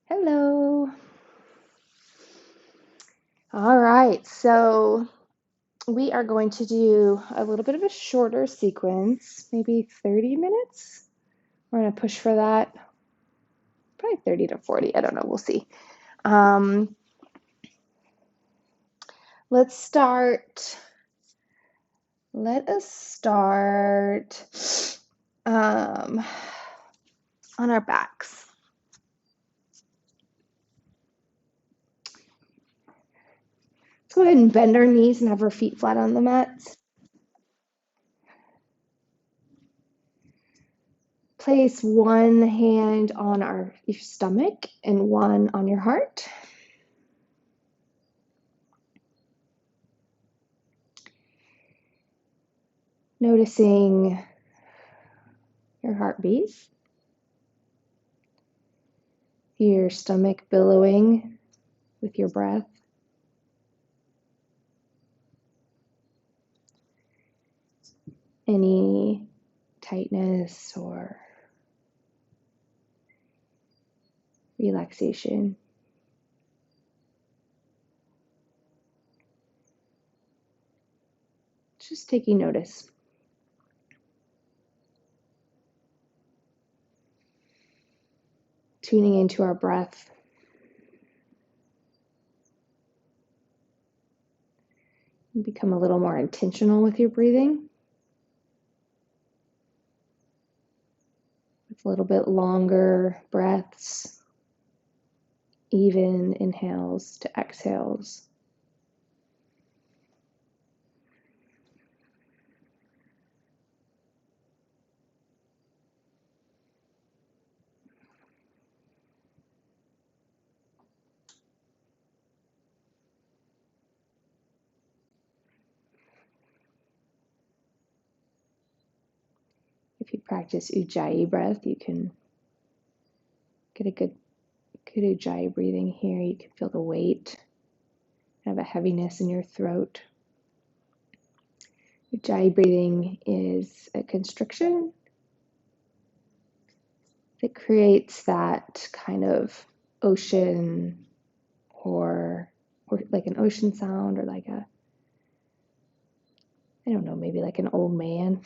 Hello. All right, so we are going to do a little bit of a shorter sequence, maybe 30 minutes. We're going to push for that, probably 30 to 40. I don't know, we'll see. Um, let's start. Let us start on our backs. Let's go ahead and bend our knees and have our feet flat on the mats. Place one hand on your stomach and one on your heart. Noticing your heartbeat, your stomach billowing with your breath. Any tightness or relaxation. Just taking notice. Tuning into our breath. Become a little more intentional with your breathing. With a little bit longer breaths, even inhales to exhales. If you practice Ujjayi breath, you can get a good Ujjayi breathing here. You can feel the weight, kind of a heaviness in your throat. Ujjayi breathing is a constriction that creates that kind of ocean or like an ocean sound, or like a, I don't know, maybe like an old man.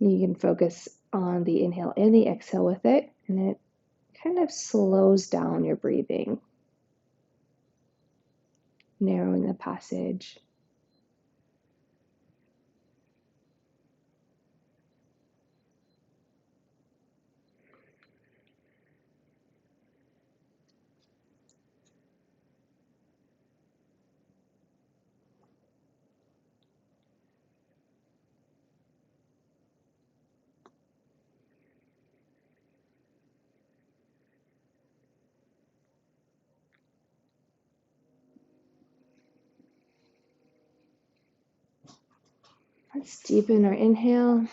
You can focus on the inhale and the exhale with it, and it kind of slows down your breathing, narrowing the passage. Let's deepen our inhale.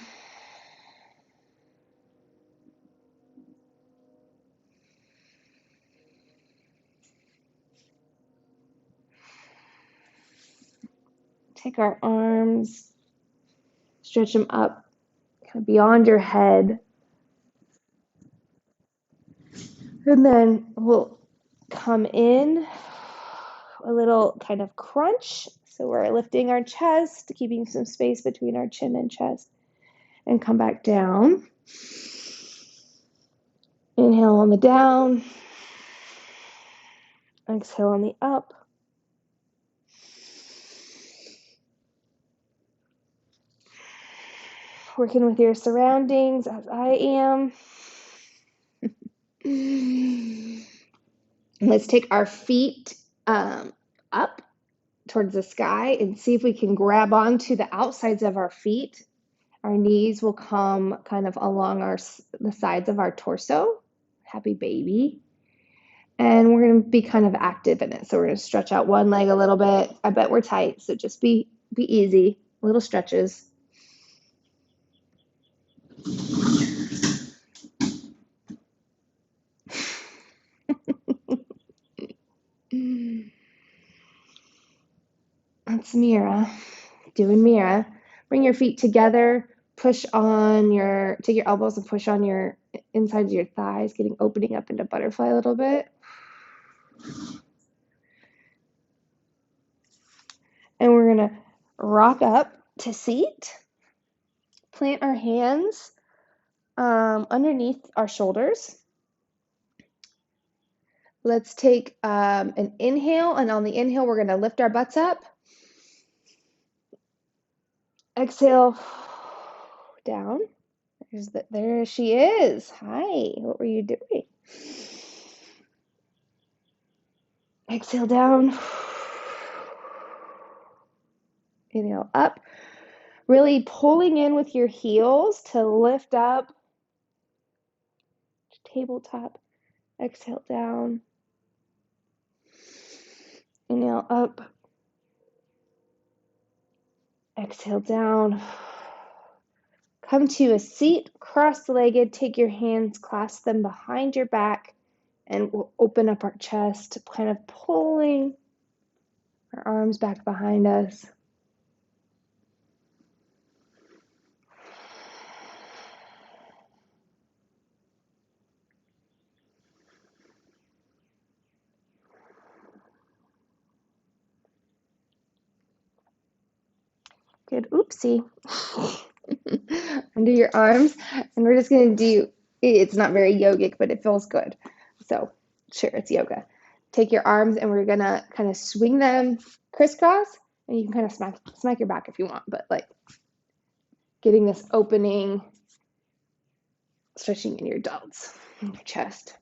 Take our arms, stretch them up kind of beyond your head. And then we'll come in a little kind of crunch. So we're lifting our chest, keeping some space between our chin and chest, and come back down. Inhale on the down. Exhale on the up. Working with your surroundings as I am. Let's take our feet up towards the sky and see if we can grab onto the outsides of our feet. Our knees will come kind of along the sides of our torso. Happy baby. And we're going to be kind of active in it. So we're going to stretch out one leg a little bit. I bet we're tight, so just be easy. Little stretches. That's Mira. Doing Mira. Bring your feet together. Take your elbows and push on your insides of your thighs, opening up into butterfly a little bit. And we're going to rock up to seat. Plant our hands underneath our shoulders. Let's take an inhale, and on the inhale, we're going to lift our butts up. Exhale down. There she is. Hi, what were you doing? Exhale down. Inhale up. Really pulling in with your heels to lift up. Tabletop. Exhale down. Inhale up. Exhale down. Come to a seat, cross-legged. Take your hands, clasp them behind your back, and we'll open up our chest, kind of pulling our arms back behind us. Good. Oopsie. Under your arms. And we're just going to do, it's not very yogic, but it feels good. So, sure, it's yoga. Take your arms and we're going to kind of swing them crisscross. And you can kind of smack your back if you want, but like getting this opening, stretching in your delts, in your chest.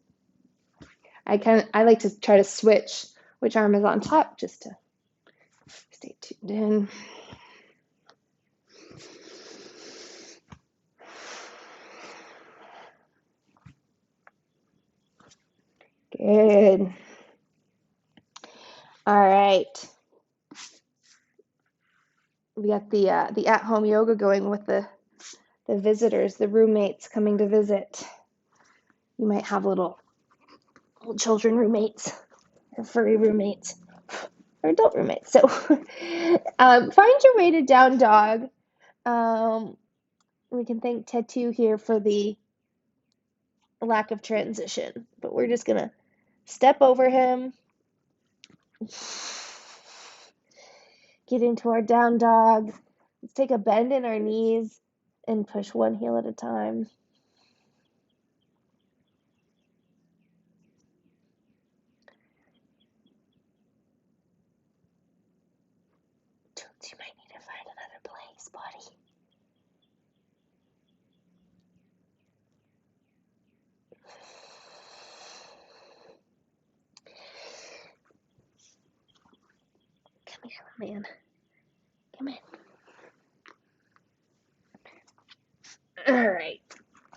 I like to try to switch which arm is on top just to stay tuned in. Good. All right. We got the at-home yoga going with the visitors, the roommates coming to visit. You might have little children roommates or furry roommates or adult roommates. So find your way to down dog. We can thank Tattoo here for the lack of transition, but we're just gonna step over him, get into our down dog. Let's take a bend in our knees and push one heel at a time. You might need to find another place, buddy. Come here, man. Come in. All right.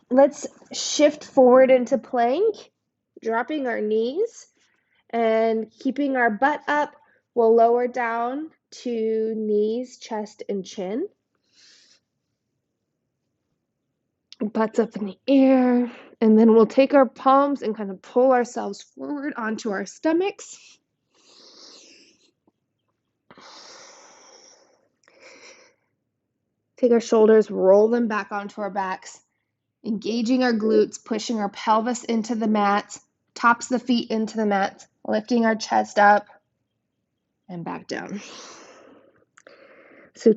Let's shift forward into plank, dropping our knees and keeping our butt up. We'll lower down to knees, chest, and chin. Butts up in the air. And then we'll take our palms and kind of pull ourselves forward onto our stomachs. Take our shoulders, roll them back onto our backs, engaging our glutes, pushing our pelvis into the mat, tops of the feet into the mat, lifting our chest up and back down. So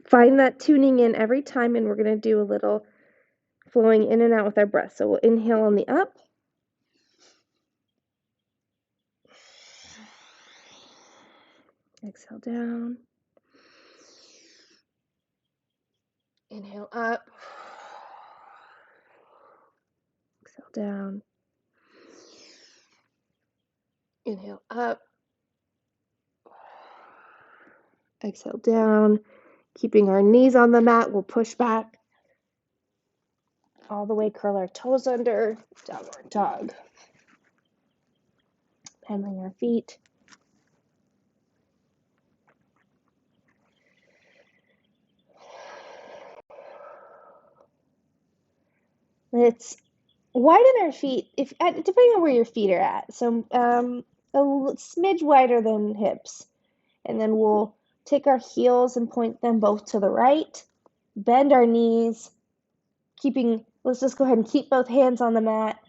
find that tuning in every time, and we're going to do a little flowing in and out with our breath. So we'll inhale on the up. Exhale down. Inhale up. Exhale down. Inhale up. Exhale down. Keeping our knees on the mat, we'll push back all the way, curl our toes under, downward dog. Pendling our feet. Let's widen our feet, depending on where your feet are at. So a smidge wider than hips. And then we'll take our heels and point them both to the right. Bend our knees, keeping Let's just go ahead and keep both hands on the mat.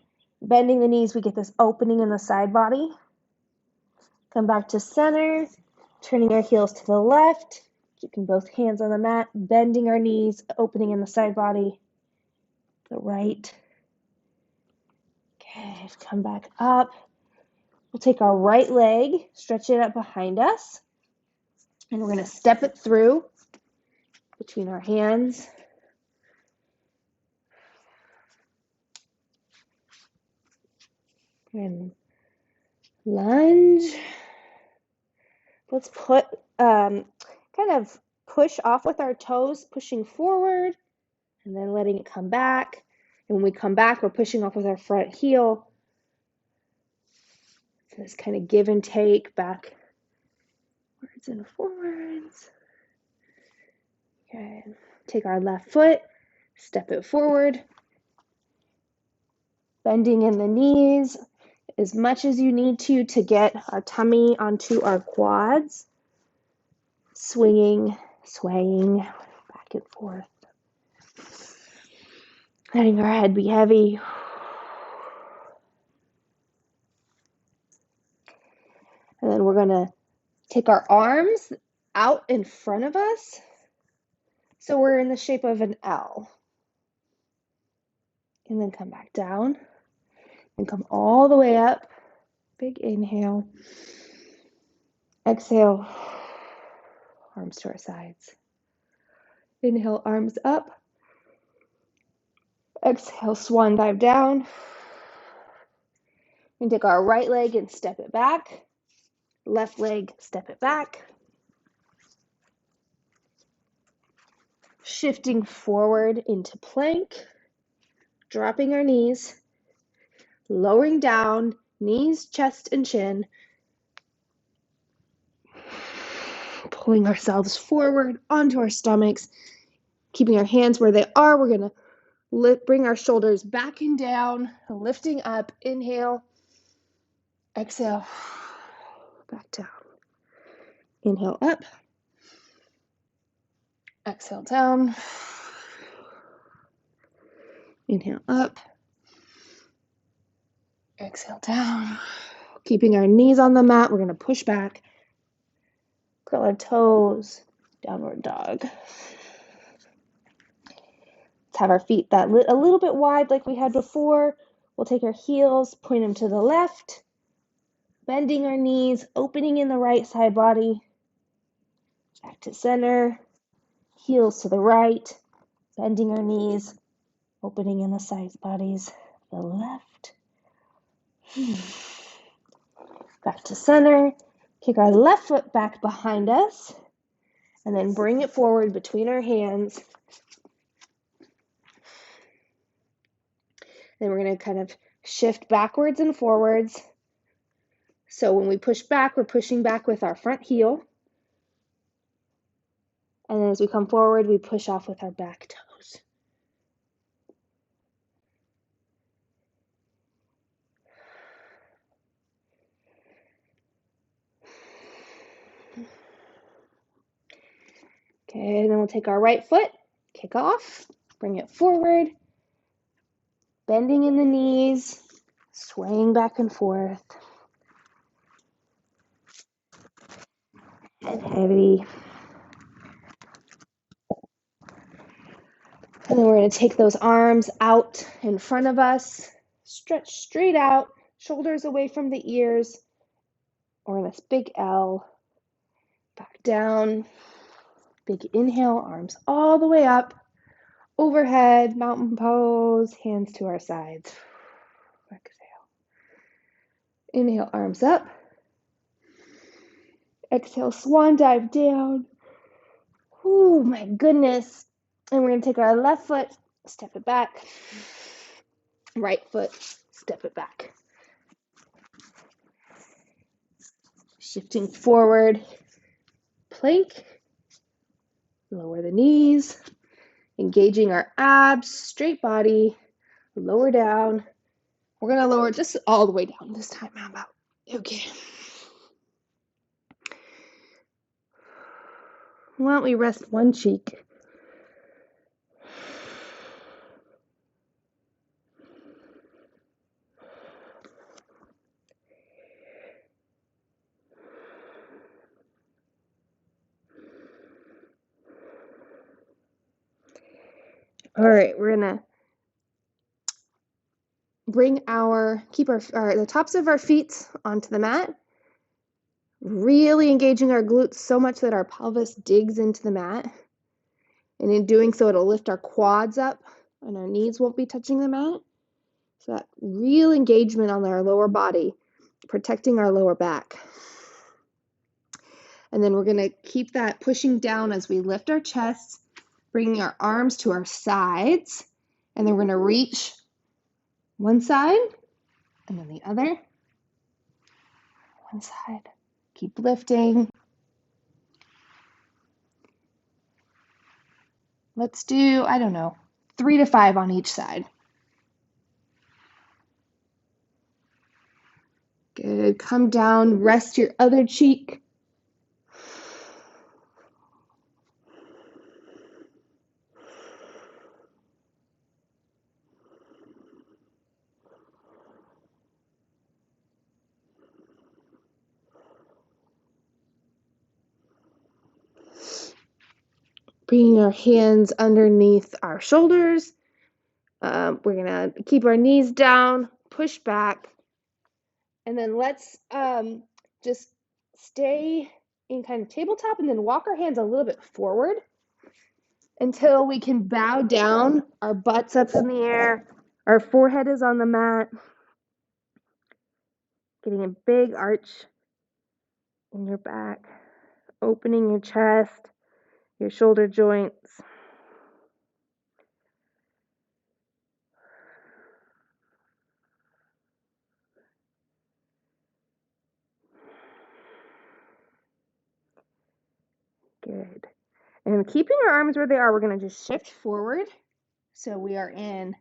Bending the knees, we get this opening in the side body. Come back to center, turning our heels to the left, keeping both hands on the mat, bending our knees, opening in the side body. The right. Okay, come back up. We'll take our right leg, stretch it up behind us, and we're going to step it through between our hands. And lunge. Let's put kind of push off with our toes, pushing forward, and then letting it come back. And when we come back, we're pushing off with our front heel. So this kind of give and take, backwards and forwards. Okay, take our left foot, step it forward, bending in the knees as much as you need to get our tummy onto our quads. Swinging, swaying back and forth. Letting our head be heavy. And then we're going to take our arms out in front of us. So we're in the shape of an L. And then come back down and come all the way up. Big inhale. Exhale. Arms to our sides. Inhale, arms up. Exhale, swan dive down. And take our right leg and step it back. Left leg, step it back. Shifting forward into plank. Dropping our knees. Lowering down, knees, chest, and chin. Pulling ourselves forward onto our stomachs. Keeping our hands where they are. We're going to bring our shoulders back and down. Lifting up. Inhale. Exhale. Back down. Inhale up. Exhale down. Inhale up. Exhale down. Keeping our knees on the mat, we're going to push back. Curl our toes. Downward dog. Let's have our feet a little bit wide like we had before. We'll take our heels, point them to the left. Bending our knees, opening in the right side body. Back to center. Heels to the right. Bending our knees, opening in the side bodies. The left. Back to center. Kick our left foot back behind us. And then bring it forward between our hands. Then we're going to kind of shift backwards and forwards. So when we push back, we're pushing back with our front heel. And then as we come forward, we push off with our back toes. Okay, and then we'll take our right foot, kick off, bring it forward, bending in the knees, swaying back and forth. Head heavy. And then we're going to take those arms out in front of us, stretch straight out, shoulders away from the ears. We're in this big L. Back down. Big inhale, arms all the way up. Overhead, mountain pose, hands to our sides. Exhale. Inhale, arms up. Exhale, swan dive down. Oh my goodness. And we're going to take our left foot, step it back. Right foot, step it back. Shifting forward. Plank. Lower the knees. Engaging our abs, straight body. Lower down. We're going to lower just all the way down this time. How about? Okay. Why don't we rest one cheek? All right, we're gonna keep the tops of our feet onto the mat, really engaging our glutes so much that our pelvis digs into the mat. And in doing so, it'll lift our quads up and our knees won't be touching the mat. So that real engagement on our lower body, protecting our lower back. And then we're gonna keep that pushing down as we lift our chest, bringing our arms to our sides, and then we're gonna reach one side and then the other. One side. Keep lifting. Let's do, I don't know, 3 to 5 on each side. Good. Come down, rest your other cheek. Bringing our hands underneath our shoulders. We're going to keep our knees down, push back, and then let's just stay in kind of tabletop and then walk our hands a little bit forward until we can bow down, our butts up in the air, our forehead is on the mat, getting a big arch in your back, opening your chest, your shoulder joints. Good. And keeping our arms where they are, we're going to just shift forward. So we are in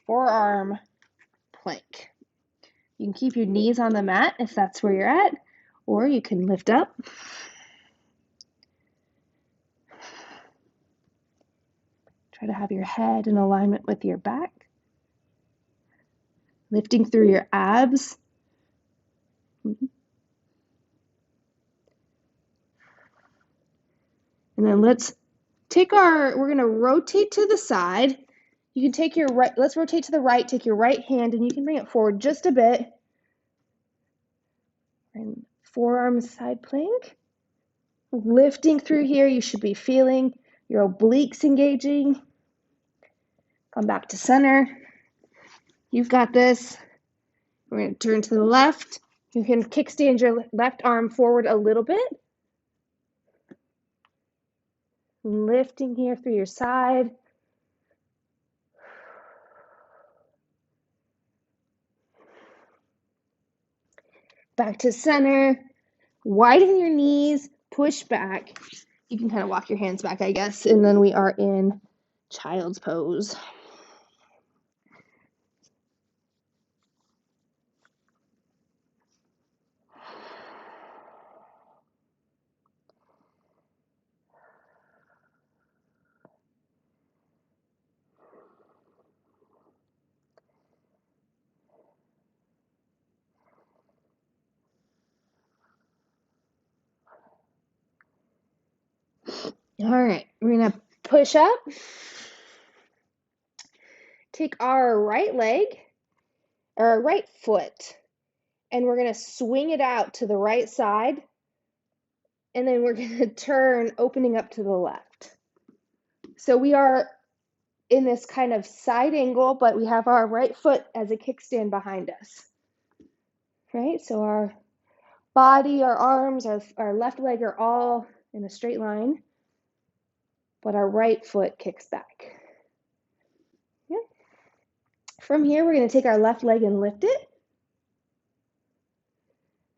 forearm plank. You can keep your knees on the mat if that's where you're at, or you can lift up. Try to have your head in alignment with your back. Lifting through your abs. And then we're going to rotate to the side. You can take your right, let's rotate to the right, take your right hand, and you can bring it forward just a bit. And forearm side plank. Lifting through here, you should be feeling your obliques engaging. Come back to center. You've got this. We're going to turn to the left. You can kickstand your left arm forward a little bit. Lifting here through your side. Back to center. Widen your knees. Push back. You can kind of walk your hands back, I guess. And then we are in child's pose. All right, we're going to push up. Take our right leg, or our right foot, and we're going to swing it out to the right side. And then we're going to turn, opening up to the left. So we are in this kind of side angle, but we have our right foot as a kickstand behind us. Right? So our body, our arms, our left leg are all in a straight line, but our right foot kicks back. Yeah. From here, we're going to take our left leg and lift it.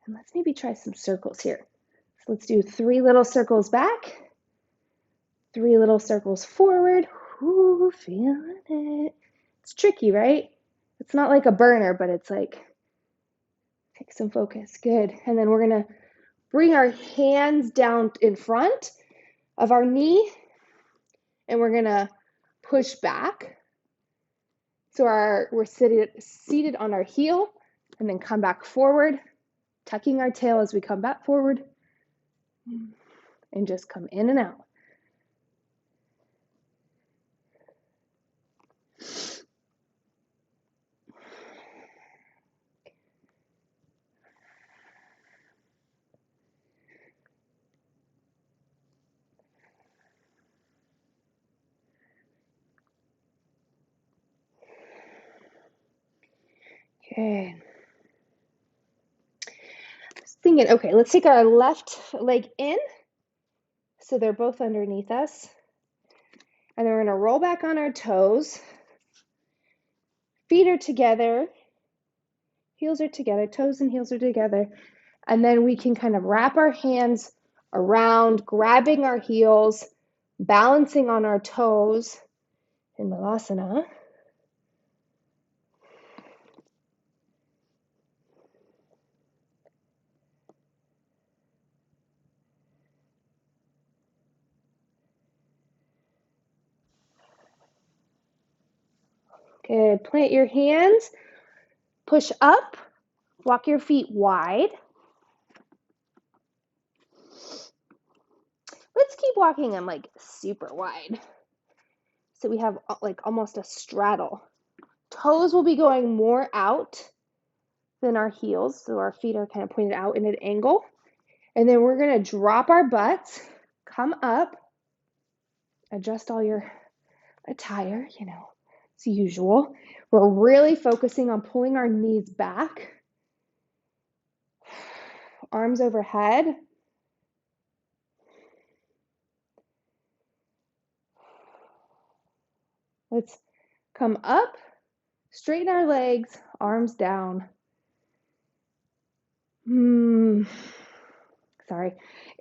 And let's maybe try some circles here. So let's do 3 little circles back, 3 little circles forward. Ooh, feeling it. It's tricky, right? It's not like a burner, but it's like, take some focus. Good. And then we're going to bring our hands down in front of our knee, and we're going to push back. So we're seated on our heel, and then come back forward, tucking our tail as we come back forward, and just come in and out. Good. I was thinking, okay, let's take our left leg in. So they're both underneath us. And then we're going to roll back on our toes. Feet are together. Heels are together. Toes and heels are together. And then we can kind of wrap our hands around, grabbing our heels, balancing on our toes in Malasana. Good. Plant your hands. Push up. Walk your feet wide. Let's keep walking them like super wide. So we have like almost a straddle. Toes will be going more out than our heels. So our feet are kind of pointed out in an angle. And then we're going to drop our butts, come up, adjust all your attire, as usual. We're really focusing on pulling our knees back, arms overhead. Let's come up, straighten our legs, arms down. Sorry.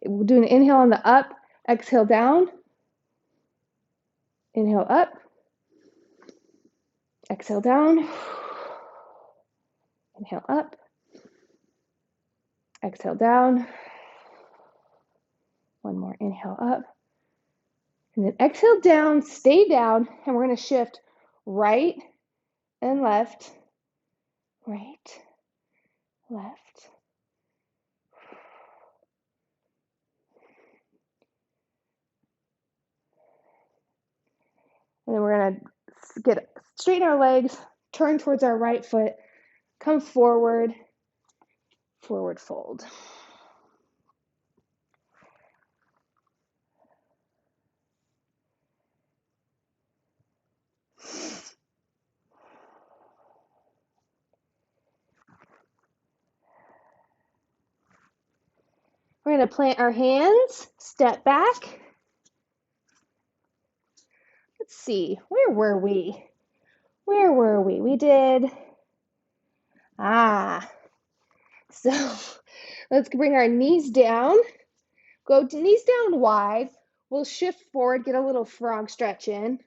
We'll do an inhale on the up, exhale down. Inhale up, exhale down. Inhale up, exhale down. One more, inhale up. And then exhale down, stay down, and we're going to shift right and left, right, left. And then we're going to straighten our legs, turn towards our right foot, come forward, forward fold. We're going to plant our hands, step back. Let's see, where were we? We did, so let's bring our knees down, go to knees down wide. We'll shift forward, get a little frog stretch in.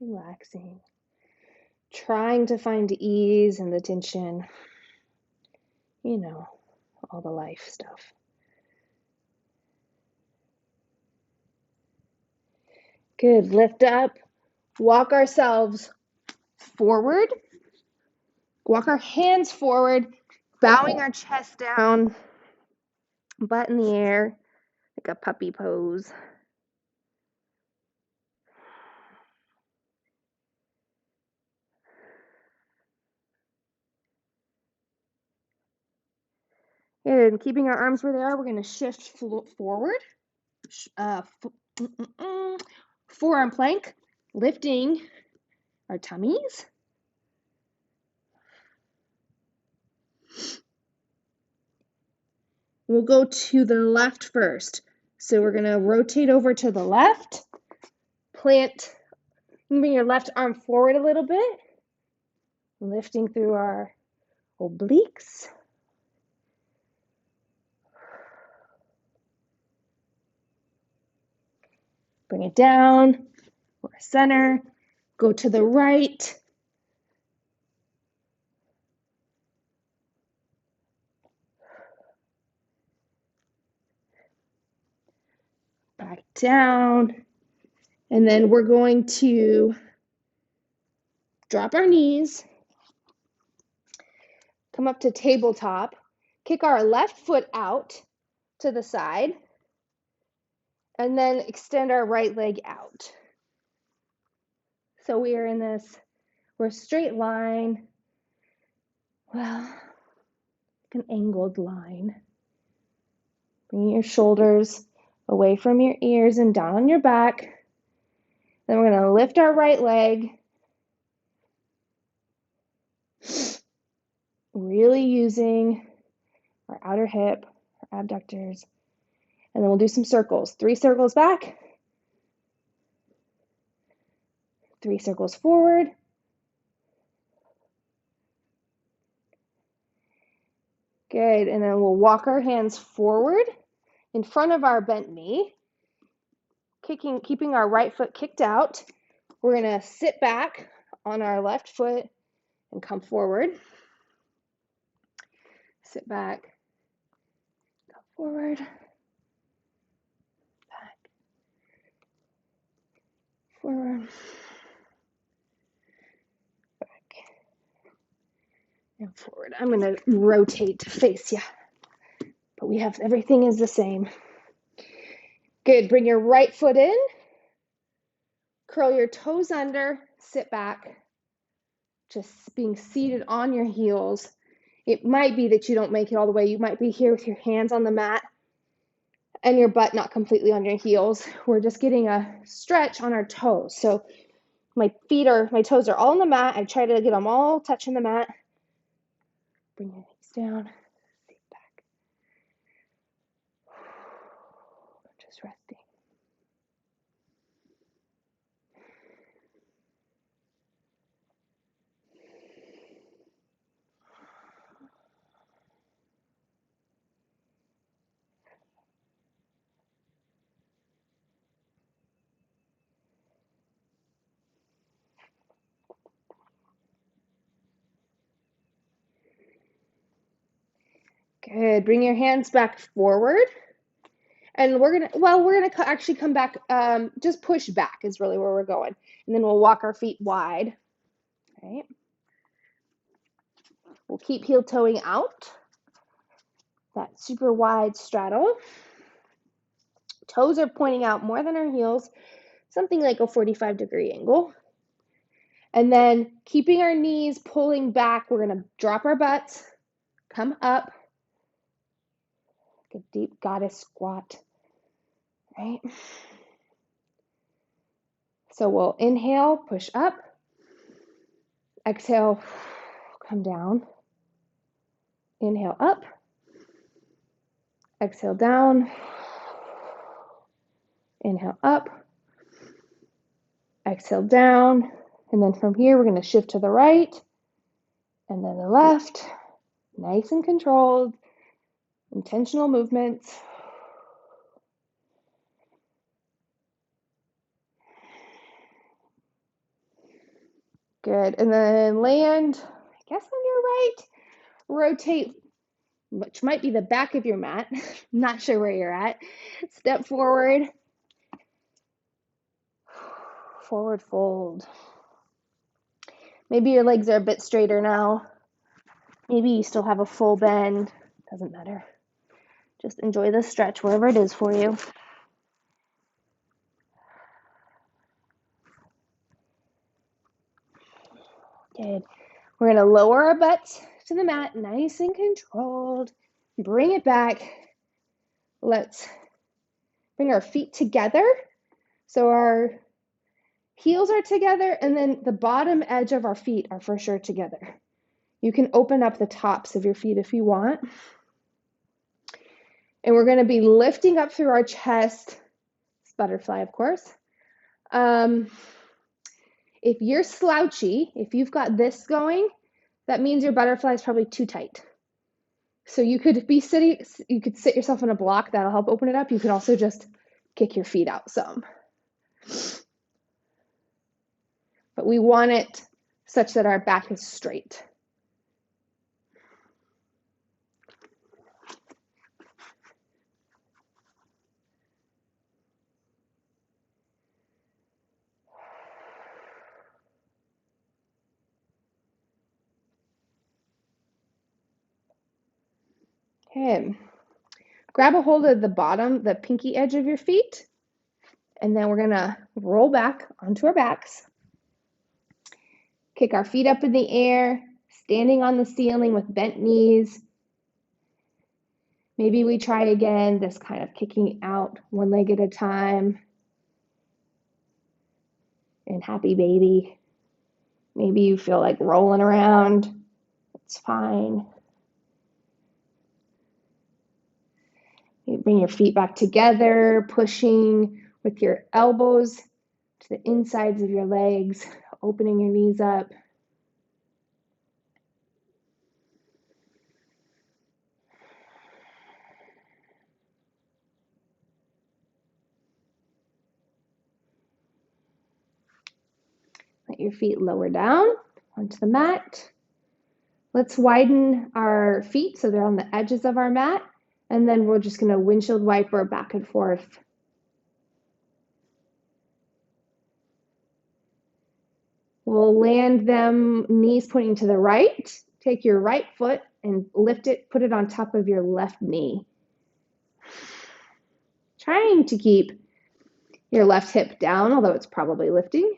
Relaxing, trying to find ease in the tension, all the life stuff. Good, lift up, walk ourselves forward, walk our hands forward, bowing our chest down, butt in the air, like a puppy pose. And keeping our arms where they are, we're going to shift forward. Forearm plank, lifting our tummies. We'll go to the left first. So we're going to rotate over to the left, plant, bring your left arm forward a little bit, lifting through our obliques. Bring it down, or center, go to the right. back down. And then we're going to drop our knees, come up to tabletop, kick our left foot out to the side, and then extend our right leg out. So we are in this, we're a straight line, well, like an angled line. Bring your shoulders away from your ears and down on your back. Then we're going to lift our right leg, really using our outer hip, our abductors, and then we'll do some circles. 3 circles back, 3 circles forward, good, and then we'll walk our hands forward in front of our bent knee, keeping our right foot kicked out. We're going to sit back on our left foot and come forward. Sit back, come forward, back, forward, back, and forward. I'm going to rotate to face you, but we have, everything is the same. Good, bring your right foot in, curl your toes under, sit back, just being seated on your heels. It might be that you don't make it all the way. You might be here with your hands on the mat and your butt not completely on your heels. We're just getting a stretch on our toes. So my toes are all on the mat. I try to get them all touching the mat. Bring your knees down, sit back. Just resting. Good. Bring your hands back forward. And we're gonna actually come back, just push back is really where we're going. And then we'll walk our feet wide. Right? We'll keep heel toeing out. That super wide straddle. Toes are pointing out more than our heels, something like a 45-degree angle. And then keeping our knees pulling back, we're gonna drop our butts, come up, like a deep goddess squat, right? So we'll inhale, push up, exhale, come down, inhale up, exhale down, inhale up, exhale down, and then from here we're going to shift to the right and then the left, nice and controlled, intentional movements. Good, and then land, I guess on your right, rotate, which might be the back of your mat, not sure where you're at, step forward, forward fold. Maybe your legs are a bit straighter now. Maybe you still have a full bend. Doesn't matter. Just enjoy the stretch wherever it is for you. Good. We're going to lower our butts to the mat, nice and controlled. Bring it back. Let's bring our feet together. So our heels are together, and then the bottom edge of our feet are for sure together. You can open up the tops of your feet if you want. And we're going to be lifting up through our chest. It's butterfly, of course. If you're slouchy, if you've got this going, that means your butterfly is probably too tight. So you could be sitting, you could sit yourself in a block, that'll help open it up. You can also just kick your feet out some. But we want it such that our back is straight. Okay. Grab a hold of the bottom, the pinky edge of your feet, and then we're gonna roll back onto our backs. Kick our feet up in the air, standing on the ceiling with bent knees. Maybe we try again this kind of kicking out one leg at a time. And happy baby. Maybe you feel like rolling around. It's fine. You bring your feet back together, pushing with your elbows to the insides of your legs, opening your knees up. Let your feet lower down onto the mat. Let's widen our feet so they're on the edges of our mat. And then we're just going to windshield wiper back and forth. We'll land them knees pointing to the right. Take your right foot and lift it, put it on top of your left knee. Trying to keep your left hip down, although it's probably lifting.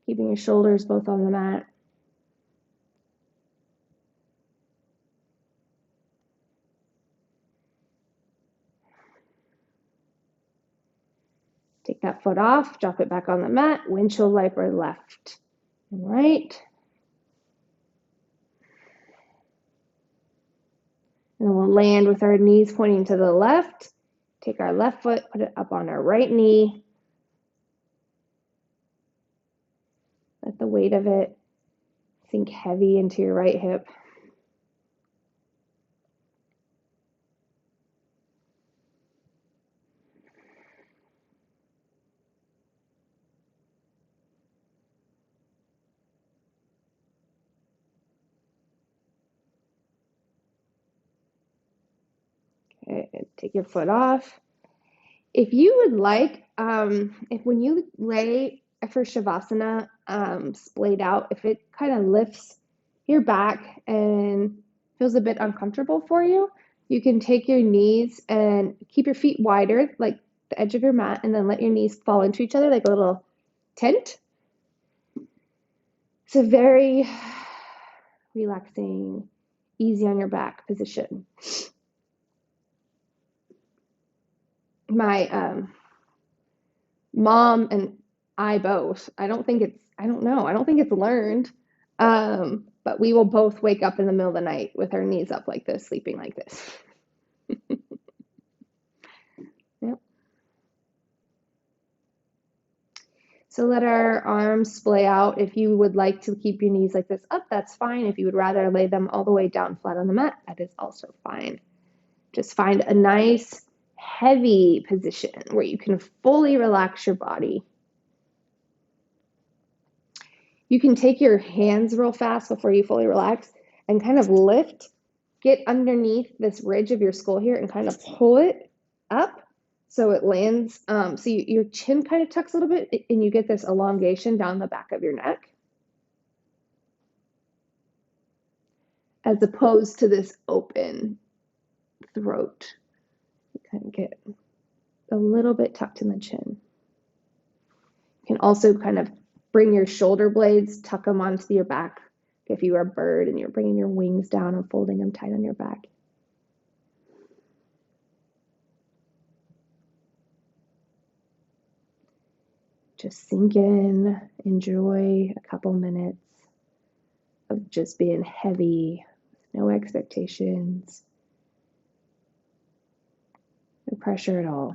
Keeping your shoulders both on the mat. Take that foot off, drop it back on the mat, windshield wiper left and right. And we'll land with our knees pointing to the left. Take our left foot, put it up on our right knee. Let the weight of it sink heavy into your right hip. Okay, take your foot off. If you would like, if when you lay for Shavasana splayed out, if it kind of lifts your back and feels a bit uncomfortable for you, you can take your knees and keep your feet wider, like the edge of your mat, and then let your knees fall into each other like a little tent. It's a very relaxing, easy on your back position. My mom and I both, I don't think it's learned. But we will both wake up in the middle of the night with our knees up like this, sleeping like this. Yep. So let our arms splay out. If you would like to keep your knees like this up, that's fine. If you would rather lay them all the way down flat on the mat, that is also fine. Just find a nice, heavy position where you can fully relax your body. You can take your hands real fast before you fully relax and kind of lift, get underneath this ridge of your skull here and kind of pull it up so it lands. So your chin kind of tucks a little bit and you get this elongation down the back of your neck, as opposed to this open throat. You kind of get a little bit tucked in the chin. You can also kind of bring your shoulder blades, tuck them onto your back. If you are a bird and you're bringing your wings down and folding them tight on your back. Just sink in, enjoy a couple minutes of just being heavy, no expectations, no pressure at all.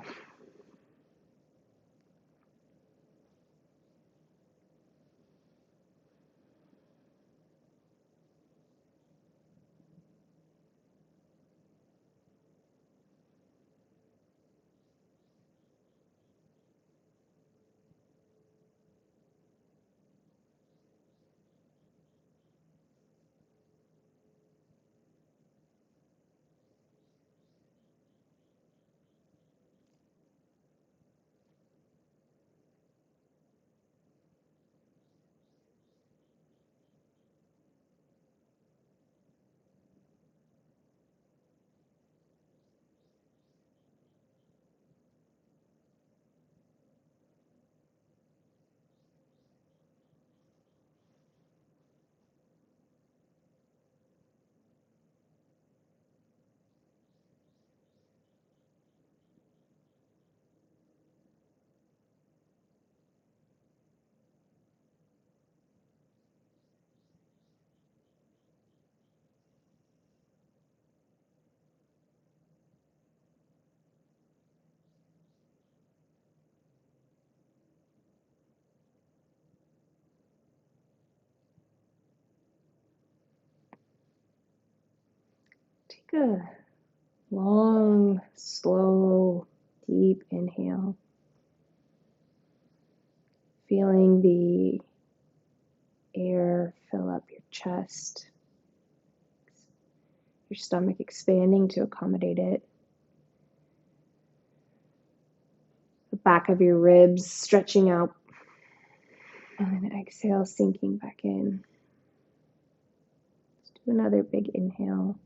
Good. Long, slow, deep inhale. Feeling the air fill up your chest, your stomach expanding to accommodate it. The back of your ribs stretching out. And then exhale, sinking back in. Let's do another big inhale.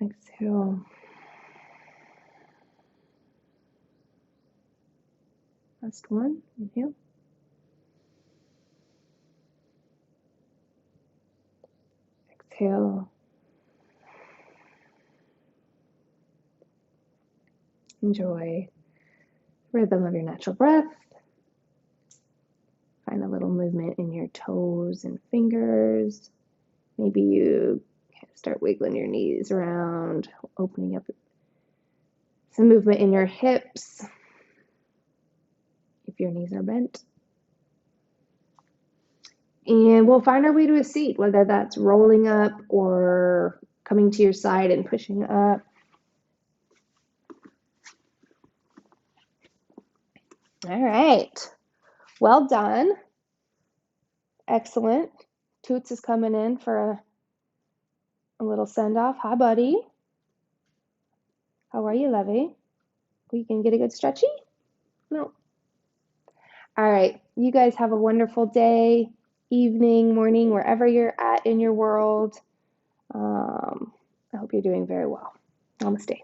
Exhale. Last one. Inhale. Exhale. Enjoy the rhythm of your natural breath. Find a little movement in your toes and fingers. Maybe you start wiggling your knees around, opening up some movement in your hips if your knees are bent. And we'll find our way to a seat, whether that's rolling up or coming to your side and pushing up. All right. Well done. Excellent. Toots is coming in for a little send off. Hi, buddy. How are you, Lovey? We can get a good stretchy? No. All right. You guys have a wonderful day, evening, morning, wherever you're at in your world. I hope you're doing very well. Namaste.